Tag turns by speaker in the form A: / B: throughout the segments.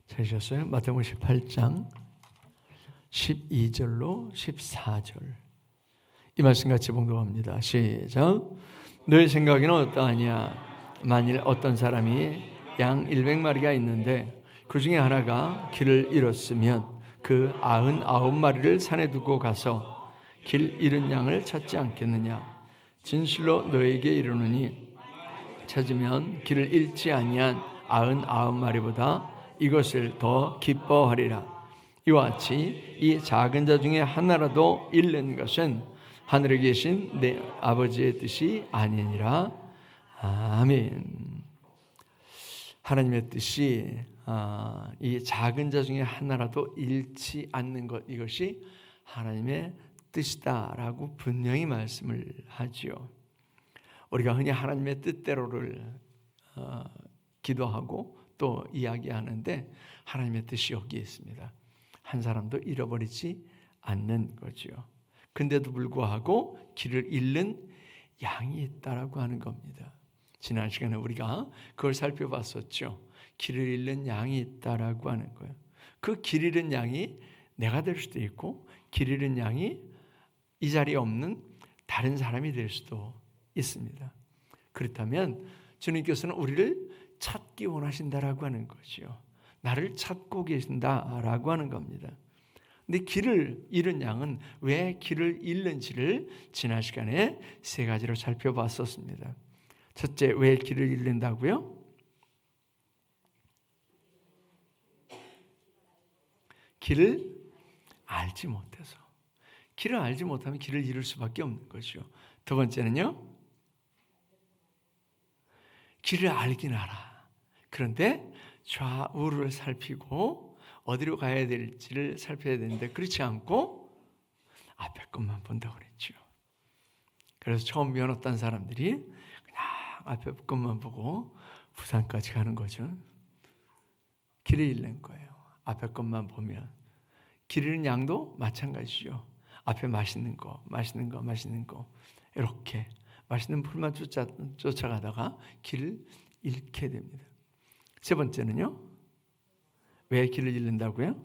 A: 찾으셨어요? 마태복음 18장 12절로 14절. 이 말씀 같이 봉독합니다. 시작. 너의 생각에는 어떠하냐? 만일 어떤 사람이 양 100마리가 있는데 그 중에 하나가 길을 잃었으면 그 99마리를 산에 두고 가서 길 잃은 양을 찾지 않겠느냐? 진실로 너에게 이르노니 찾으면 길을 잃지 아니한 99마리보다 이것을 더 기뻐하리라. 이와 같이 이 작은 자 중에 하나라도 잃는 것은 하늘에 계신 내 아버지의 뜻이 아니니라. 아멘. 하나님의 뜻이 이 작은 자 중에 하나라도 잃지 않는 것, 이것이 하나님의 뜻이다라고 분명히 말씀을 하지요. 우리가 흔히 하나님의 뜻대로를 기도하고 또 이야기하는데 하나님의 뜻이 여기에 있습니다. 한 사람도 잃어버리지 않는 거죠. 근데도 불구하고 길을 잃는 양이 있다라고 하는 겁니다. 지난 시간에 우리가 그걸 살펴봤었죠. 길을 잃는 양이 있다라고 하는 거예요. 그 길 잃은 양이 내가 될 수도 있고 길 잃은 양이 이 자리에 없는 다른 사람이 될 수도 있습니다. 그렇다면 주님께서는 우리를 찾기 원하신다라고 하는 거죠. 나를 찾고 계신다라고 하는 겁니다. 근데 길을 잃은 양은 왜 길을 잃는지를 지난 시간에 세 가지로 살펴봤었습니다. 첫째, 왜 길을 잃는다고요? 길을 알지 못해서. 길을 알지 못하면 길을 잃을 수밖에 없는 거죠. 두 번째는요, 길을 알긴 알아. 그런데 좌우를 살피고 어디로 가야 될지를 살펴야 되는데 그렇지 않고 앞에 것만 본다고 그랬죠. 그래서 처음 면허 사람들이 그냥 앞에 것만 보고 부산까지 가는 거죠. 길을 잃는 거예요. 앞에 것만 보면. 길 잃는 양도 마찬가지죠. 앞에 맛있는 거 이렇게 맛있는 풀만 쫓아가다가 길을 잃게 됩니다. 세 번째는요, 왜 길을 잃는다고요?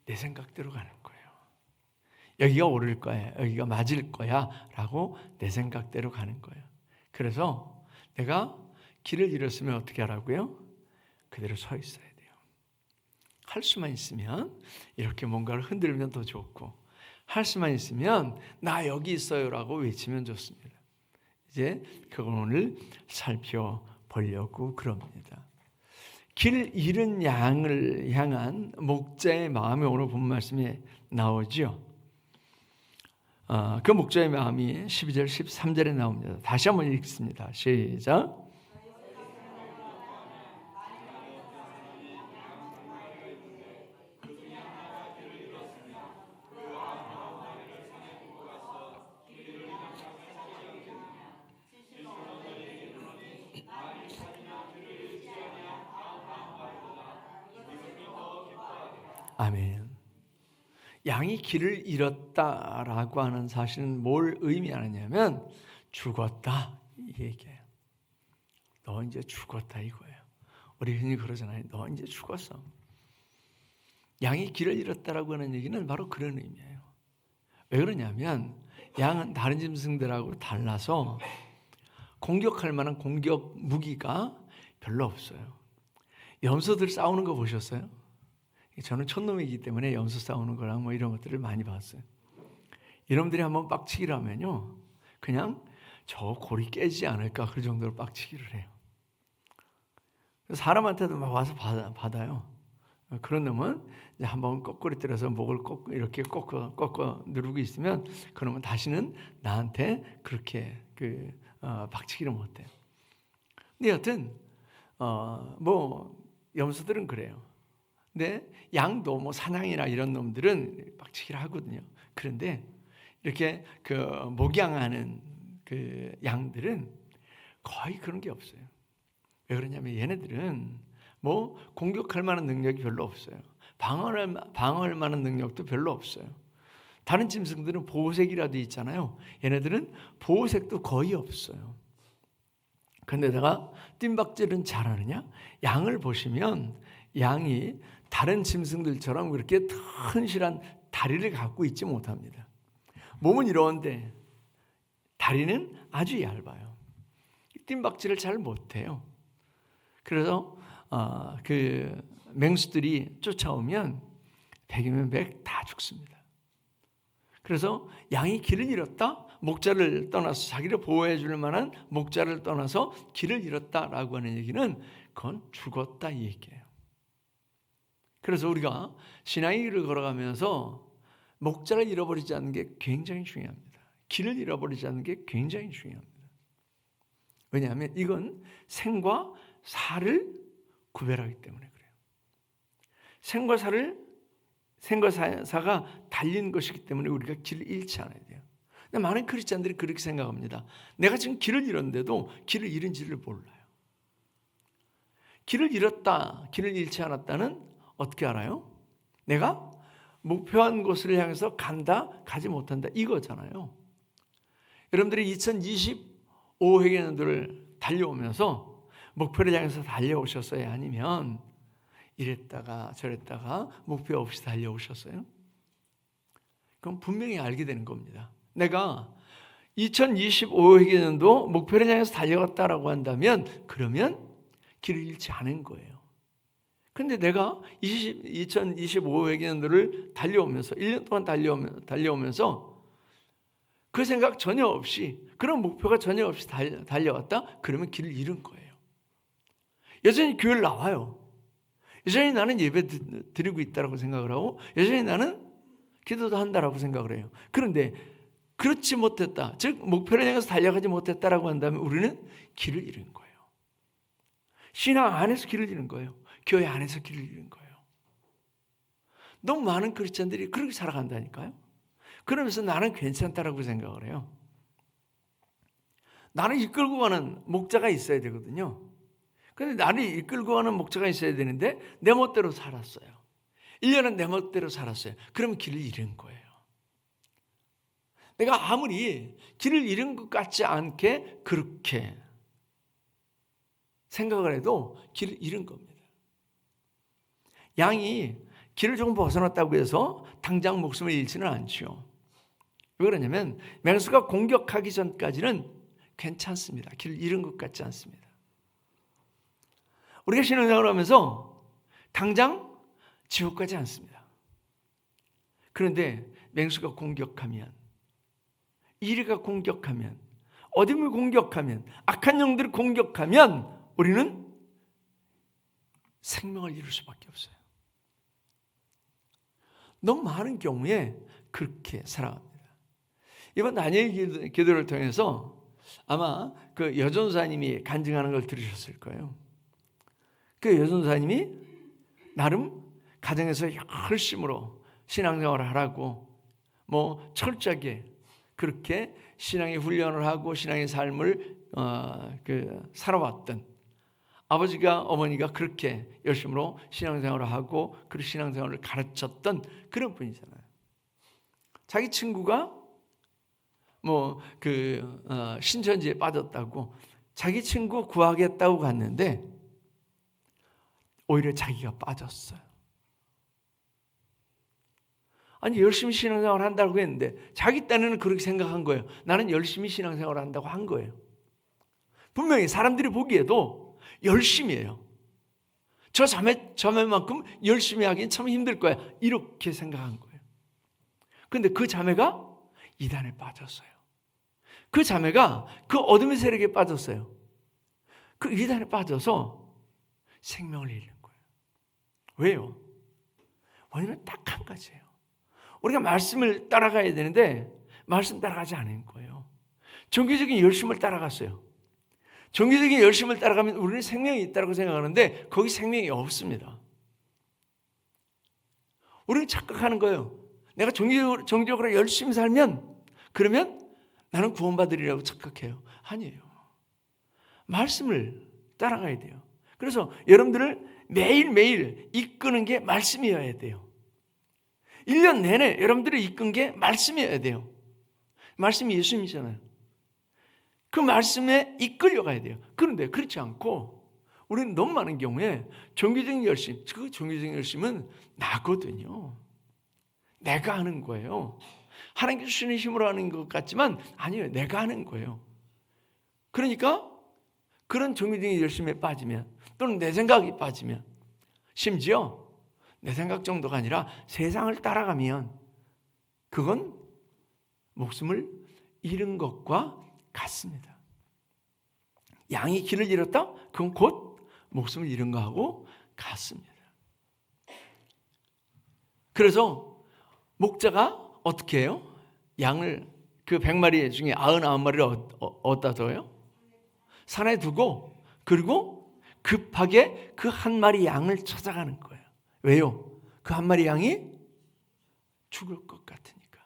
A: 내 생각대로 가는 거예요. 여기가 옳을 거야, 여기가 맞을 거야 라고 내 생각대로 가는 거예요. 그래서 내가 길을 잃었으면 어떻게 하라고요? 그대로 서 있어야 돼요. 할 수만 있으면 이렇게 뭔가를 흔들면 더 좋고, 할 수만 있으면 나 여기 있어요 라고 외치면 좋습니다. 이제 그걸 오늘 살펴보려고 그럽니다. 길 잃은 양을 향한 목자의 마음이 오늘 본 말씀에 나오죠. 그 목자의 마음이 12절 13절에 나옵니다. 다시 한번 읽습니다. 시작. 아멘. 양이 길을 잃었다라고 하는 사실은 뭘 의미하느냐면 죽었다 이 얘기예요. 너 이제 죽었다 이거예요. 우리 흔히 그러잖아요. 너 이제 죽었어. 양이 길을 잃었다라고 하는 얘기는 바로 그런 의미예요. 왜 그러냐면 양은 다른 짐승들하고 달라서 공격할 만한 공격 무기가 별로 없어요. 염소들 싸우는 거 보셨어요? 저는 촌놈이기 때문에 염소 싸우는 거랑 뭐 이런 것들을 많이 봤어요. 이놈들이 한번 빡치기를 하면요, 그냥 저 골이 깨지지 않을까 그 정도로 빡치기를 해요. 사람한테도 막 와서 받아요. 그런 놈은 이제 한번 거꾸로 때려서 목을 이렇게 꺾어 누르고 있으면 그놈은 다시는 나한테 그렇게 빡치기를 못해요. 근데 여튼 뭐 염소들은 그래요. 근데 양도 뭐 사냥이나 이런 놈들은 빡치기를 하거든요. 그런데 이렇게 목양하는 양들은 거의 그런 게 없어요. 왜 그러냐면 얘네들은 뭐 공격할 만한 능력이 별로 없어요. 방어할 만한 능력도 별로 없어요. 다른 짐승들은 보호색이라도 있잖아요. 얘네들은 보호색도 거의 없어요. 근데 내가 뜀박질은 잘하느냐? 양을 보시면 양이 다른 짐승들처럼 그렇게 튼실한 다리를 갖고 있지 못합니다. 몸은 이러한데 다리는 아주 얇아요. 뜀박질을 잘 못해요. 그래서 그 맹수들이 쫓아오면 100이면 100 다 죽습니다. 그래서 양이 길을 잃었다, 목자를 떠나서 자기를 보호해 줄 만한 목자를 떠나서 길을 잃었다라고 하는 얘기는 그건 죽었다 이 얘기예요. 그래서 우리가 신앙의 길을 걸어가면서 목자를 잃어버리지 않는 게 굉장히 중요합니다. 길을 잃어버리지 않는 게 굉장히 중요합니다. 왜냐하면 이건 생과 사를 구별하기 때문에 그래요. 생과 사가 달린 것이기 때문에 우리가 길을 잃지 않아야 돼요. 근데 많은 크리스찬들이 그렇게 생각합니다. 내가 지금 길을 잃었는데도 길을 잃은지를 몰라요. 길을 잃었다, 길을 잃지 않았다는 어떻게 알아요? 내가 목표한 곳을 향해서 간다, 가지 못한다 이거잖아요. 여러분들이 2025 회계년도를 달려오면서 목표를 향해서 달려오셨어요? 아니면 이랬다가 저랬다가 목표 없이 달려오셨어요? 그럼 분명히 알게 되는 겁니다. 내가 2025 회계년도 목표를 향해서 달려갔다라고 한다면 그러면 길을 잃지 않은 거예요. 근데 내가 2025 회계년도를 달려오면서 1년 동안 달려오면서 그 생각 전혀 없이 그런 목표가 전혀 없이 달려왔다? 그러면 길을 잃은 거예요. 여전히 교회를 나와요. 여전히 나는 예배 드리고 있다고 생각을 하고 여전히 나는 기도도 한다라고 생각을 해요. 그런데 그렇지 못했다, 즉 목표를 향해서 달려가지 못했다라고 한다면 우리는 길을 잃은 거예요. 신앙 안에서 길을 잃은 거예요. 교회 안에서 길을 잃은 거예요. 너무 많은 크리스찬들이 그렇게 살아간다니까요. 그러면서 나는 괜찮다라고 생각을 해요. 나는 이끌고 가는 목자가 있어야 되거든요. 그런데 나를 이끌고 가는 목자가 있어야 되는데 내 멋대로 살았어요. 1년은 내 멋대로 살았어요. 그러면 길을 잃은 거예요. 내가 아무리 길을 잃은 것 같지 않게 그렇게 생각을 해도 길을 잃은 겁니다. 양이 길을 조금 벗어났다고 해서 당장 목숨을 잃지는 않죠. 왜 그러냐면 맹수가 공격하기 전까지는 괜찮습니다. 길을 잃은 것 같지 않습니다. 우리가 신앙생활을 하면서 당장 지옥 가지 않습니다. 그런데 맹수가 공격하면, 이리가 공격하면, 어둠이 공격하면, 악한 영들이 공격하면 우리는 생명을 잃을 수밖에 없어요. 너무 많은 경우에 그렇게 살아갑니다. 이번 다니엘 기도를 통해서 아마 그 여전사님이 간증하는 걸 들으셨을 거예요. 그 여전사님이 나름 가정에서 열심으로 신앙생활을 하라고 뭐 철저하게 그렇게 신앙의 훈련을 하고 신앙의 삶을 살아왔던 아버지가 어머니가 그렇게 열심으로 신앙생활을 하고 그 신앙생활을 가르쳤던 그런 분이잖아요. 자기 친구가 신천지에 빠졌다고 자기 친구 구하겠다고 갔는데 오히려 자기가 빠졌어요. 아니 열심히 신앙생활을 한다고 했는데 자기 딴에는 그렇게 생각한 거예요. 나는 열심히 신앙생활을 한다고 한 거예요. 분명히 사람들이 보기에도 열심히 해요. 저 자매만큼 열심히 하긴 참 힘들 거야. 이렇게 생각한 거예요. 그런데 그 자매가 이단에 빠졌어요. 그 자매가 그 어둠의 세력에 빠졌어요. 그 이단에 빠져서 생명을 잃는 거예요. 왜요? 원인은 딱 한 가지예요. 우리가 말씀을 따라가야 되는데 말씀 따라가지 않은 거예요. 종교적인 열심을 따라갔어요. 종교적인 열심을 따라가면 우리는 생명이 있다고 생각하는데 거기 생명이 없습니다. 우리는 착각하는 거예요. 내가 종교적으로 열심히 살면 그러면 나는 구원받으리라고 착각해요. 아니에요. 말씀을 따라가야 돼요. 그래서 여러분들을 매일매일 이끄는 게 말씀이어야 돼요. 1년 내내 여러분들을 이끈 게 말씀이어야 돼요. 말씀이 예수님이잖아요. 그 말씀에 이끌려가야 돼요. 그런데 그렇지 않고 우리는 너무 많은 경우에 종교적인 열심, 그 종교적인 열심은 나거든요. 내가 하는 거예요. 하나님께서 주시는 힘으로 하는 것 같지만 아니에요. 내가 하는 거예요. 그러니까 그런 종교적인 열심에 빠지면, 또는 내 생각이 빠지면, 심지어 내 생각 정도가 아니라 세상을 따라가면 그건 목숨을 잃은 것과 같습니다. 양이 길을 잃었다? 그건 곧 목숨을 잃은 거하고 같습니다. 그래서 목자가 어떻게 해요? 양을 그 100마리 중에 99마리를 어디다 둬요? 산에 두고, 그리고 급하게 그 한 마리 양을 찾아가는 거예요. 왜요? 그 한 마리 양이 죽을 것 같으니까.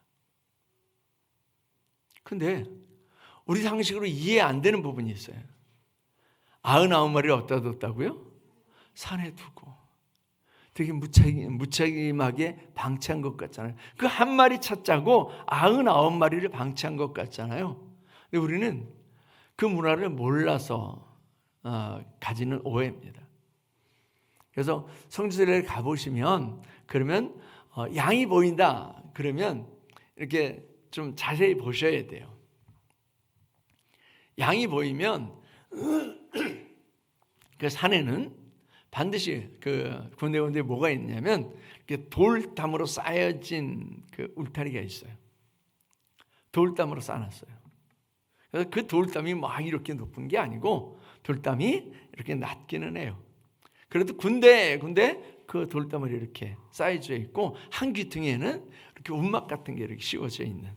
A: 근데 우리 상식으로 이해 안 되는 부분이 있어요. 99마리를 어디다 뒀다고요? 산에 두고. 되게 무책임하게 방치한 것 같잖아요. 그 한 마리 찾자고 99마리를 방치한 것 같잖아요. 근데 우리는 그 문화를 몰라서 가지는 오해입니다. 그래서 성지순례를 가보시면, 그러면 양이 보인다 그러면 이렇게 좀 자세히 보셔야 돼요. 양이 보이면 그 산에는 반드시 그 군데군데 뭐가 있냐면 이렇게 돌담으로 쌓여진 그 울타리가 있어요. 돌담으로 쌓아놨어요. 그래서 그 돌담이 막 이렇게 높은 게 아니고 돌담이 이렇게 낮기는 해요. 그래도 군데 그 돌담을 이렇게 쌓여져 있고, 한 귀퉁이에는 이렇게 움막 같은 게 이렇게 씌워져 있는,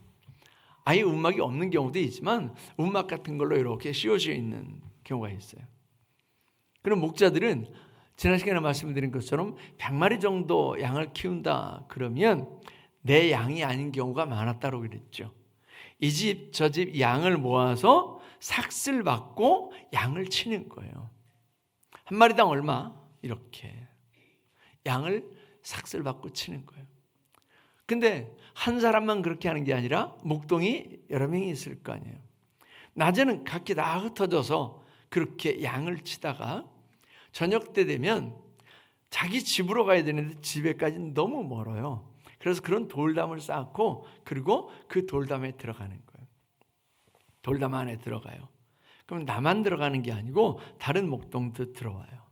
A: 아예 움막이 없는 경우도 있지만 움막 같은 걸로 이렇게 씌워져 있는 경우가 있어요. 그럼 목자들은 지난 시간에 말씀드린 것처럼 100마리 정도 양을 키운다 그러면 내 양이 아닌 경우가 많았다고 그랬죠. 이 집 저 집 양을 모아서 삭슬 받고 양을 치는 거예요. 한 마리당 얼마? 이렇게 양을 삭슬 받고 치는 거예요. 근데 한 사람만 그렇게 하는 게 아니라 목동이 여러 명이 있을 거 아니에요. 낮에는 각기 다 흩어져서 그렇게 양을 치다가 저녁 때 되면 자기 집으로 가야 되는데 집에까지는 너무 멀어요. 그래서 그런 돌담을 쌓고, 그리고 그 돌담에 들어가는 거예요. 돌담 안에 들어가요. 그럼 나만 들어가는 게 아니고 다른 목동도 들어와요.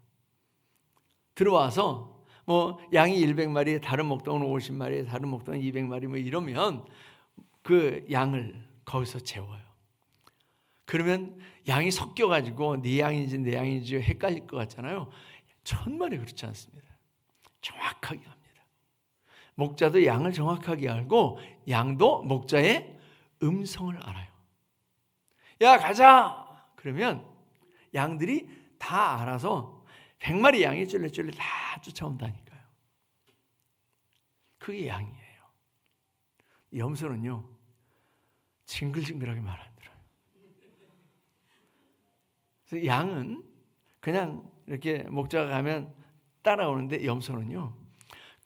A: 들어와서 뭐 양이 100마리에 다른 목동은 50마리에 다른 목동은 200마리 뭐 이러면 그 양을 거기서 재워요. 그러면 양이 섞여가지고 네 양인지 내 양인지 헷갈릴 것 같잖아요. 천만에 그렇지 않습니다. 정확하게 합니다. 목자도 양을 정확하게 알고 양도 목자의 음성을 알아요. 야 가자! 그러면 양들이 다 알아서 100마리 양이 쫄래쫄래 다 쫓아온다니까요. 그게 양이에요. 염소는요 징글징글하게 말 안 들어요. 그래서 양은 그냥 이렇게 목자가 가면 따라오는데 염소는요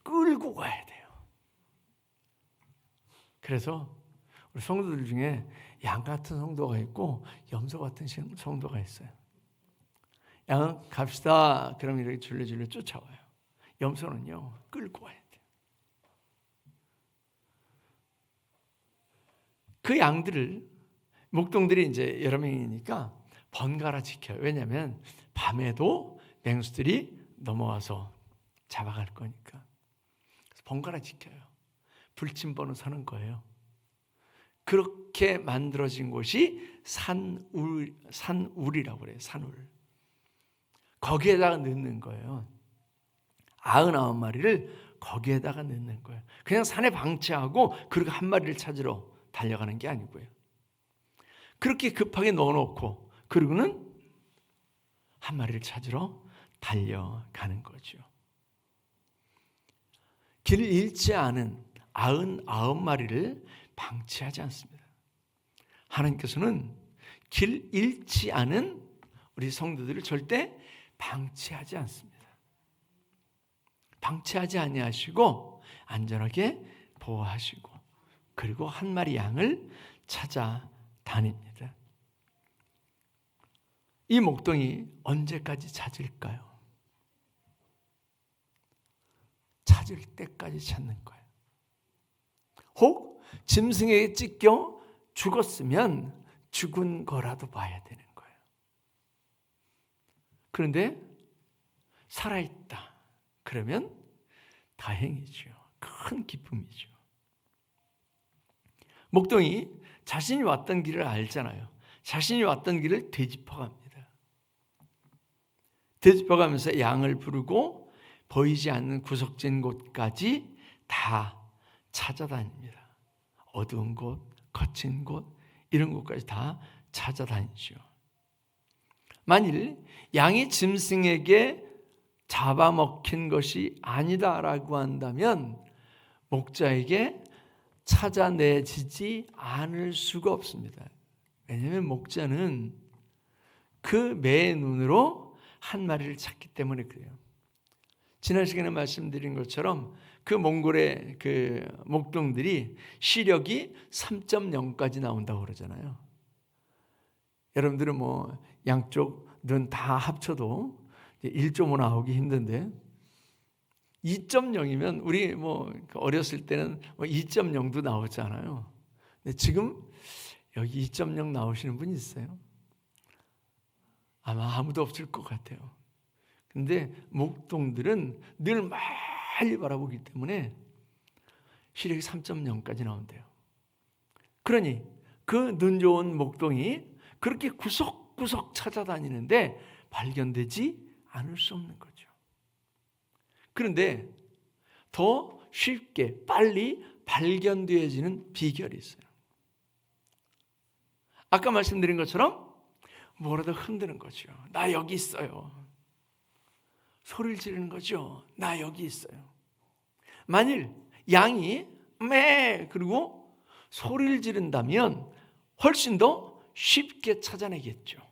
A: 끌고 가야 돼요. 그래서 우리 성도들 중에 양 같은 성도가 있고 염소 같은 성도가 있어요. 양은 갑시다 그러면 이렇게 줄레줄레 쫓아와요. 염소는요 끌고 와야 돼요. 그 양들을 목동들이 이제 여러 명이니까 번갈아 지켜요. 왜냐하면 밤에도 맹수들이 넘어와서 잡아갈 거니까. 그래서 번갈아 지켜요. 불침번호 서는 거예요. 그렇게 만들어진 곳이 산울이라고 그래요. 산울. 거기에다가 넣는 거예요. 99마리를 거기에다가 넣는 거예요. 그냥 산에 방치하고 그리고 한 마리를 찾으러 달려가는 게 아니고요. 그렇게 급하게 넣어놓고 그리고는 한 마리를 찾으러 달려가는 거죠. 길을 잃지 않은 99마리를 방치하지 않습니다. 하나님께서는 길 잃지 않은 우리 성도들을 절대 방치하지 않습니다. 방치하지 아니하시고 안전하게 보호하시고 그리고 한 마리 양을 찾아 다닙니다. 이 목동이 언제까지 찾을까요? 찾을 때까지 찾는 거예요. 혹 짐승에게 찢겨 죽었으면 죽은 거라도 봐야 되는 거예요. 그런데 살아있다. 그러면 다행이죠. 큰 기쁨이죠. 목동이 자신이 왔던 길을 알잖아요. 자신이 왔던 길을 되짚어갑니다. 되짚어가면서 양을 부르고 보이지 않는 구석진 곳까지 다 찾아다닙니다. 어두운 곳, 거친 곳, 이런 곳까지 다 찾아다니죠. 만일 양이 짐승에게 잡아먹힌 것이 아니다라고 한다면 목자에게 찾아내지지 않을 수가 없습니다. 왜냐하면 목자는 그 매의 눈으로 한 마리를 찾기 때문에 그래요. 지난 시간에 말씀드린 것처럼 그 몽골의 그 목동들이 시력이 3.0까지 나온다고 그러잖아요. 여러분들은 뭐 양쪽 눈 다 합쳐도 1.5 나오기 힘든데 2.0이면 우리 뭐 어렸을 때는 2.0도 나오잖아요. 근데 지금 여기 2.0 나오시는 분이 있어요? 아마 아무도 없을 것 같아요. 근데 목동들은 늘 멀리 바라보기 때문에 시력이 3.0까지 나온대요. 그러니 그 눈 좋은 목동이 그렇게 구석구석 찾아다니는데 발견되지 않을 수 없는 거죠. 그런데 더 쉽게 빨리 발견되어지는 비결이 있어요. 아까 말씀드린 것처럼 뭐라도 흔드는 거죠. 나 여기 있어요. 소리를 지르는 거죠. 나 여기 있어요. 만일 양이 매 그리고 소리를 지른다면 훨씬 더 쉽게 찾아내겠죠.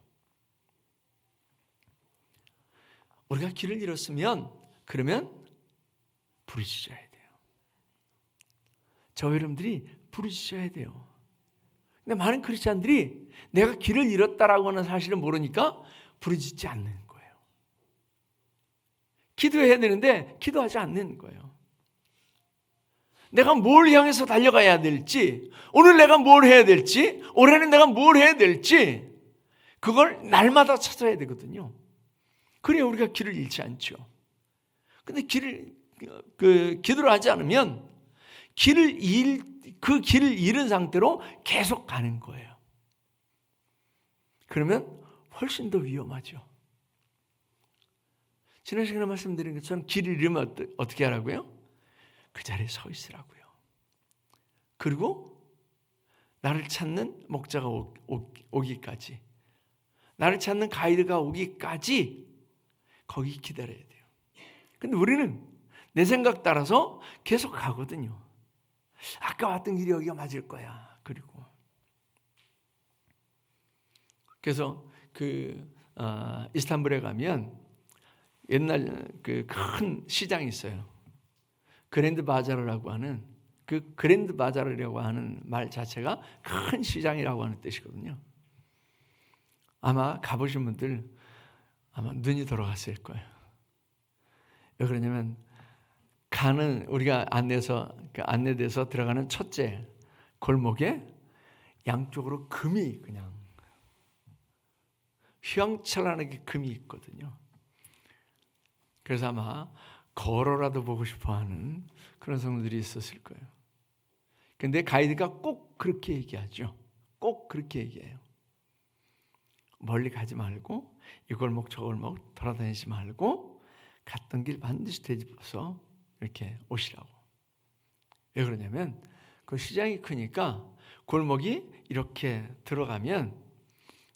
A: 우리가 길을 잃었으면 그러면 부르짖어야 돼요. 저와 여러분들이 부르짖어야 돼요. 근데 많은 크리스찬들이 내가 길을 잃었다라고 하는 사실을 모르니까 부르짖지 않는 거예요. 기도해야 되는데 기도하지 않는 거예요. 내가 뭘 향해서 달려가야 될지, 오늘 내가 뭘 해야 될지, 올해는 내가 뭘 해야 될지 그걸 날마다 찾아야 되거든요. 그래야 우리가 길을 잃지 않죠. 근데 기도를 하지 않으면 그 길을 잃은 상태로 계속 가는 거예요. 그러면 훨씬 더 위험하죠. 지난 시간에 말씀드린 것처럼 길을 잃으면 어떻게 하라고요? 그 자리에 서 있으라고요. 그리고 나를 찾는 목자가 오기까지, 나를 찾는 가이드가 오기까지 거기 기다려야 돼요. 근데 우리는 내 생각 따라서 계속 가거든요. 아까 왔던 길이 여기가 맞을 거야. 그래서 이스탄불에 가면 옛날 그 큰 시장이 있어요. 그랜드 바자르라고 하는, 그 그랜드 바자르라고 하는 말 자체가 큰 시장이라고 하는 뜻이거든요. 아마 가보신 분들 아마 눈이 돌아갔을 거예요. 왜 그러냐면 우리가 안내돼서 들어가는 첫째 골목에 양쪽으로 금이 그냥 휘황찬란하게 금이 있거든요. 그래서 아마 걸어라도 보고 싶어하는 그런 성도들이 있었을 거예요. 근데 가이드가 꼭 그렇게 얘기하죠. 꼭 그렇게 얘기해요. 멀리 가지 말고 이 골목 저 골목 돌아다니지 말고 갔던 길 반드시 되짚어서 이렇게 오시라고. 왜 그러냐면 그 시장이 크니까 골목이 이렇게 들어가면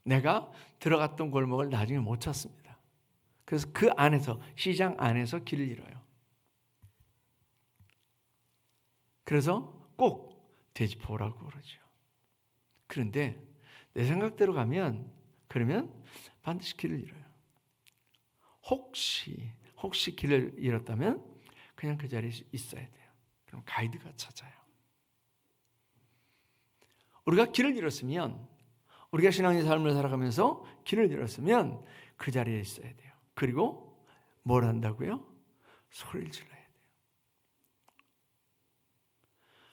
A: 내가 들어갔던 골목을 나중에 못 찾습니다. 그래서 그 안에서, 시장 안에서 길을 잃어요. 그래서 꼭 되짚어오라고 그러죠. 그런데 내 생각대로 가면, 그러면 반드시 길을 잃어요. 혹시 길을 잃었다면 그냥 그 자리에 있어야 돼요. 그럼 가이드가 찾아요. 우리가 길을 잃었으면 우리가 신앙의 삶을 살아가면서 길을 잃었으면 그 자리에 있어야 돼요. 그리고 뭘 한다고요? 소리를 질러야 돼요.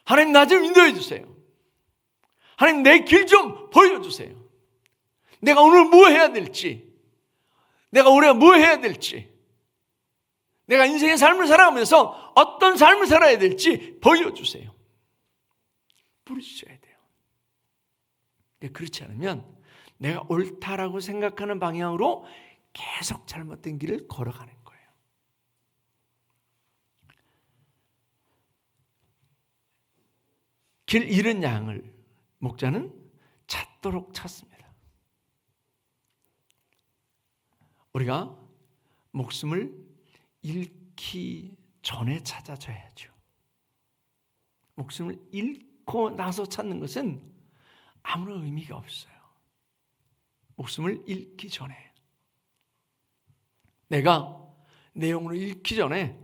A: 하나님, 나 좀 인도해 주세요. 하나님, 내 길 좀 보여주세요. 내가 오늘 뭐 해야 될지, 내가 올해 뭐 해야 될지, 내가 인생의 삶을 살아가면서 어떤 삶을 살아야 될지 보여주세요. 부르셔야 돼요. 그렇지 않으면 내가 옳다라고 생각하는 방향으로 계속 잘못된 길을 걸어가는 거예요. 길 잃은 양을 목자는 찾도록 찾습니다. 우리가 목숨을 잃기 전에 찾아줘야죠. 목숨을 잃고 나서 찾는 것은 아무런 의미가 없어요. 목숨을 잃기 전에, 내가 내 영혼을 잃기 전에,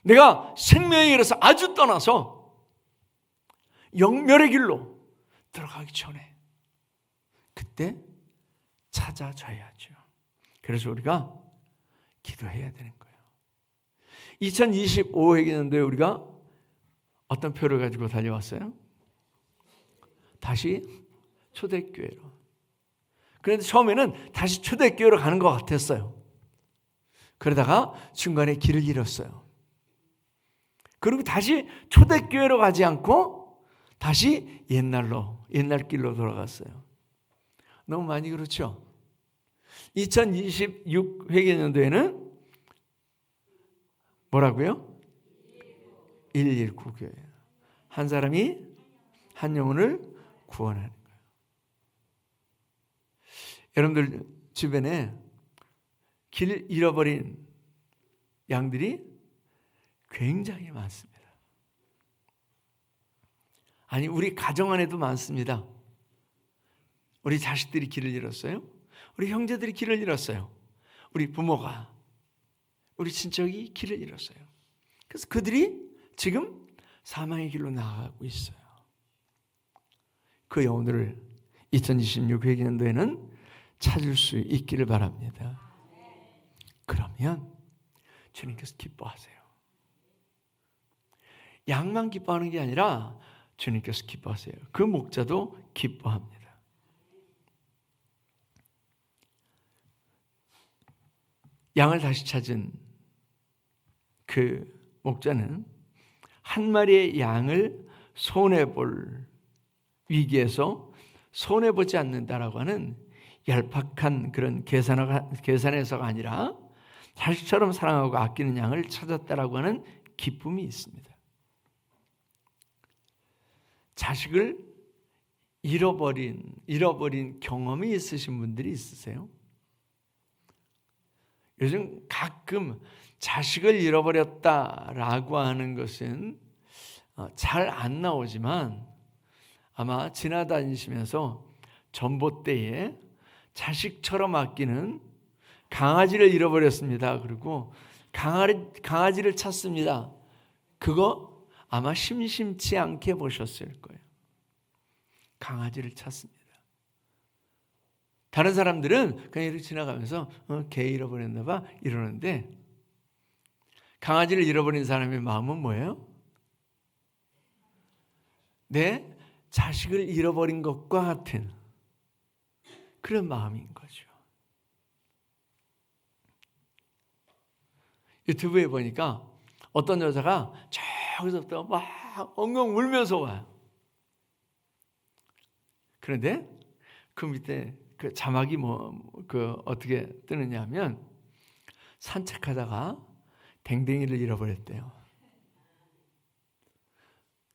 A: 내가 생명의 길에서 아주 떠나서 영멸의 길로 들어가기 전에 그때 찾아줘야죠. 그래서 우리가 기도해야 되는 거예요. 2025회기년도에 우리가 어떤 표를 가지고 달려왔어요? 다시 초대교회로. 그런데 처음에는 다시 초대교회로 가는 것 같았어요. 그러다가 중간에 길을 잃었어요. 그리고 다시 초대교회로 가지 않고 다시 옛날 길로 돌아갔어요. 너무 많이 그렇죠? 2026 회계년도에는 뭐라고요? 119 교회. 한 사람이 한 영혼을 구원하는 거예요. 여러분들 주변에 길 잃어버린 양들이 굉장히 많습니다. 아니, 우리 가정 안에도 많습니다. 우리 자식들이 길을 잃었어요. 우리 형제들이 길을 잃었어요. 우리 부모가, 우리 친척이 길을 잃었어요. 그래서 그들이 지금 사망의 길로 나아가고 있어요. 그 영혼들을 2026 회계년도에는 찾을 수 있기를 바랍니다. 그러면 주님께서 기뻐하세요. 양만 기뻐하는 게 아니라 주님께서 기뻐하세요. 그 목자도 기뻐합니다. 양을 다시 찾은 그 목자는 한 마리의 양을 손해볼 위기에서 손해보지 않는다라고 하는 얄팍한 그런 계산에서가 아니라 자식처럼 사랑하고 아끼는 양을 찾았다라고 하는 기쁨이 있습니다. 자식을 잃어버린 경험이 있으신 분들이 있으세요? 요즘 가끔 자식을 잃어버렸다라고 하는 것은 잘 안 나오지만 아마 지나다니시면서 전봇대에 자식처럼 아끼는 강아지를 잃어버렸습니다. 그리고 강아지를 찾습니다. 그거 아마 심심치 않게 보셨을 거예요. 강아지를 찾습니다. 다른 사람들은 그냥 이렇게 지나가면서 개 잃어버렸나 봐 이러는데, 강아지를 잃어버린 사람의 마음은 뭐예요? 내 자식을 잃어버린 것과 같은 그런 마음인 거죠. 유튜브에 보니까 어떤 여자가 저기서부터 막 엉엉 울면서 와요. 그런데 그 밑에 그 자막이 어떻게 뜨느냐 하면, 산책하다가 댕댕이를 잃어버렸대요.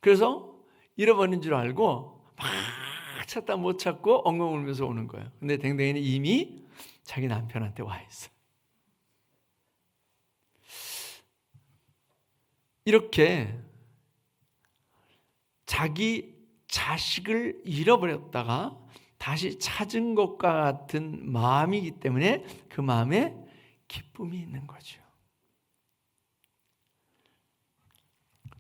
A: 그래서 잃어버린 줄 알고 막 찾다 못 찾고 엉엉 울면서 오는 거예요. 근데 댕댕이는 이미 자기 남편한테 와 있어요. 이렇게 자기 자식을 잃어버렸다가 다시 찾은 것과 같은 마음이기 때문에 그 마음에 기쁨이 있는 거죠.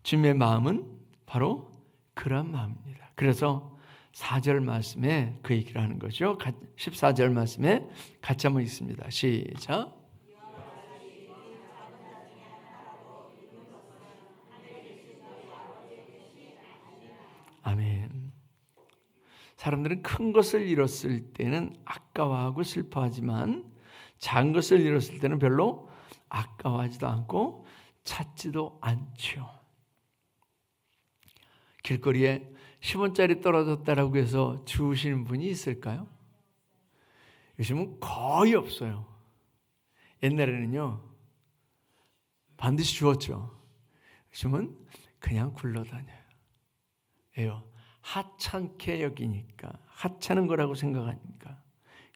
A: 주님의 마음은 바로 그런 마음입니다. 그래서 14절 말씀에 그 얘기를 하는 거죠. 14절 말씀에 같이 한번 읽습니다. 시작. 아멘. 사람들은 큰 것을 잃었을 때는 아까워하고 슬퍼하지만 작은 것을 잃었을 때는 별로 아까워하지도 않고 찾지도 않죠. 길거리에 10원짜리 떨어졌다라고 해서 주우시는 분이 있을까요? 요즘은 거의 없어요. 옛날에는요, 반드시 주었죠. 요즘은 그냥 굴러다녀요. 왜요? 하찮게 여기니까, 하찮은 거라고 생각하니까.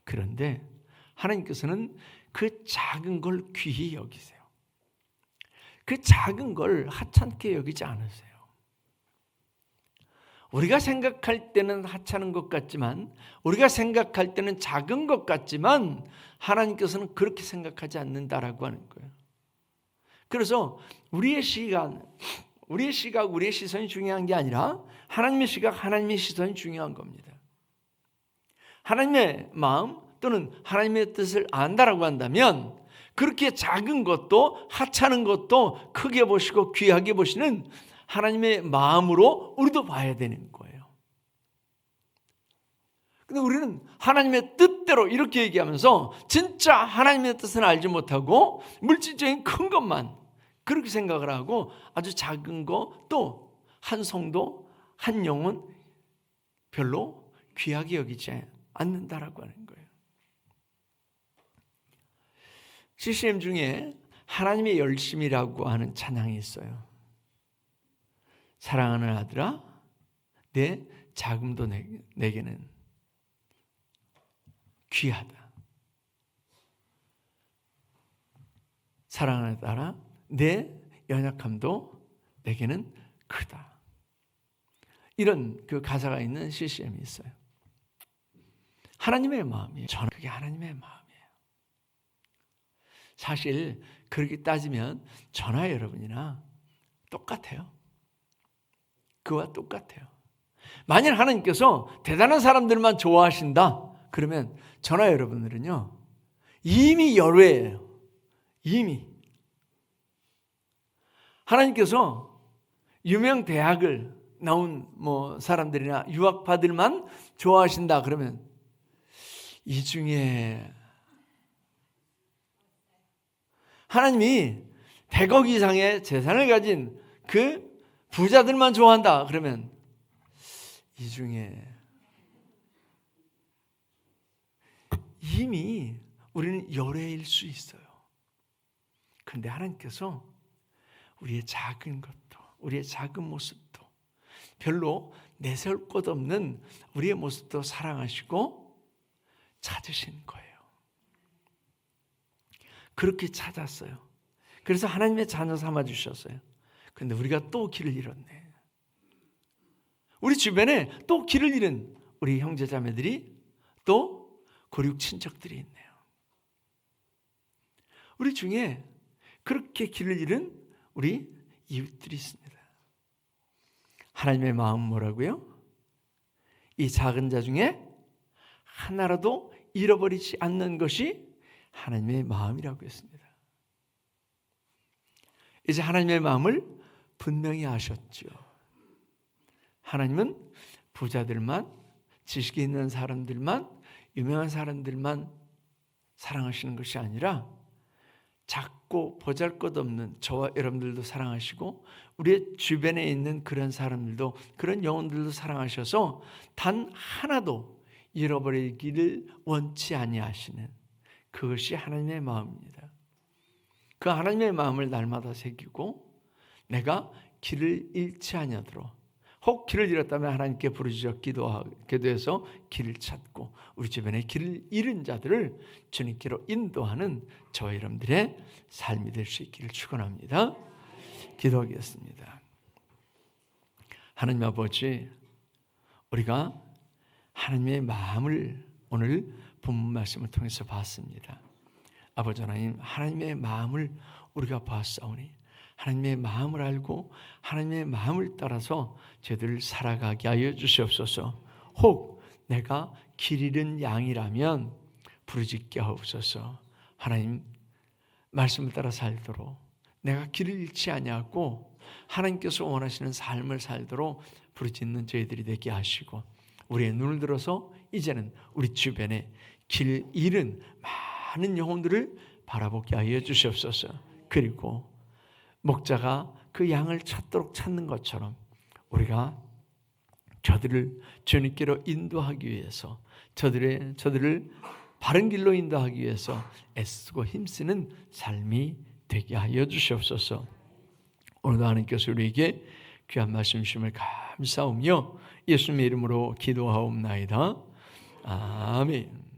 A: 그런데 하나님께서는 그 작은 걸 귀히 여기세요. 그 작은 걸 하찮게 여기지 않으세요. 우리가 생각할 때는 하찮은 것 같지만, 우리가 생각할 때는 작은 것 같지만 하나님께서는 그렇게 생각하지 않는다라고 하는 거예요. 그래서 우리의 시각, 우리의 시선이 중요한 게 아니라 하나님의 시각, 하나님의 시선이 중요한 겁니다. 하나님의 마음 또는 하나님의 뜻을 안다라고 한다면 그렇게 작은 것도 하찮은 것도 크게 보시고 귀하게 보시는 하나님의 마음으로 우리도 봐야 되는 거예요. 근데 우리는 하나님의 뜻대로 이렇게 얘기하면서 진짜 하나님의 뜻은 알지 못하고 물질적인 큰 것만 그렇게 생각을 하고 아주 작은 거 또 한 성도, 한 영혼 별로 귀하게 여기지 않는다라고 하는 거예요. CCM 중에 하나님의 열심이라고 하는 찬양이 있어요. 사랑하는 아들아, 내 자금도 내게는 귀하다. 사랑하는 아들아, 내 연약함도 내게는 크다. 이런 그 가사가 있는 CCM이 있어요. 하나님의 마음이에요. 저는 그게 하나님의 마음이에요. 사실 그렇게 따지면 저나 여러분이나 똑같아요. 그와 똑같아요. 만약 하나님께서 대단한 사람들만 좋아하신다 그러면 저나 여러분들은요 이미 열외예요. 이미 하나님께서 유명 대학을 나온 사람들이나 유학파들만 좋아하신다 그러면 이 중에 하나님이 100억 이상의 재산을 가진 그 부자들만 좋아한다 그러면 이 중에 이미 우리는 열애일 수 있어요. 그런데 하나님께서 우리의 작은 것도, 우리의 작은 모습도, 별로 내세울 것 없는 우리의 모습도 사랑하시고 찾으신 거예요. 그렇게 찾았어요. 그래서 하나님의 자녀 삼아 주셨어요. 그런데 우리가 또 길을 잃었네. 우리 주변에 또 길을 잃은 우리 형제자매들이 또 고륙 친척들이 있네요. 우리 중에 그렇게 길을 잃은 우리 이웃들이 있습니다. 하나님의 마음 뭐라고요? 이 작은 자 중에 하나라도 잃어버리지 않는 것이 하나님의 마음이라고 했습니다. 이제 하나님의 마음을 분명히 아셨죠. 하나님은 부자들만, 지식이 있는 사람들만, 유명한 사람들만 사랑하시는 것이 아니라 작고 보잘것없는 저와 여러분들도 사랑하시고 우리의 주변에 있는 그런 사람들도, 그런 영혼들도 사랑하셔서 단 하나도 잃어버리기를 원치 아니하시는 그것이 하나님의 마음입니다. 그 하나님의 마음을 날마다 새기고 내가 길을 잃지 아니하도록, 혹 길을 잃었다면 하나님께 부르짖어 기도해서 길을 찾고 우리 주변에 길을 잃은 자들을 주님께로 인도하는 저와 여러분들의 삶이 될 수 있기를 축원합니다. 기도하겠습니다. 하나님 아버지, 우리가 하나님의 마음을 오늘 본문 말씀을 통해서 봤습니다. 아버지 하나님, 하나님의 마음을 우리가 봤사오니 하나님의 마음을 알고 하나님의 마음을 따라서 저희들 살아가게 하여 주시옵소서. 혹 내가 길 잃은 양이라면 부르짖게 하옵소서. 하나님 말씀을 따라 살도록 내가 길을 잃지 아니하고 하나님께서 원하시는 삶을 살도록 부르짖는 저희들이 되게 하시고 우리의 눈을 들어서 이제는 우리 주변에 길 잃은 많은 영혼들을 바라보게 하여 주시옵소서. 그리고 목자가 그 양을 찾도록 찾는 것처럼 우리가 저들을 주님께로 인도하기 위해서 저들을 바른 길로 인도하기 위해서 애쓰고 힘쓰는 삶이 되게 하여 주시옵소서. 오늘도 하나님께서 우리에게 귀한 말씀 주심을 감사하며 예수님의 이름으로 기도하옵나이다. 아멘.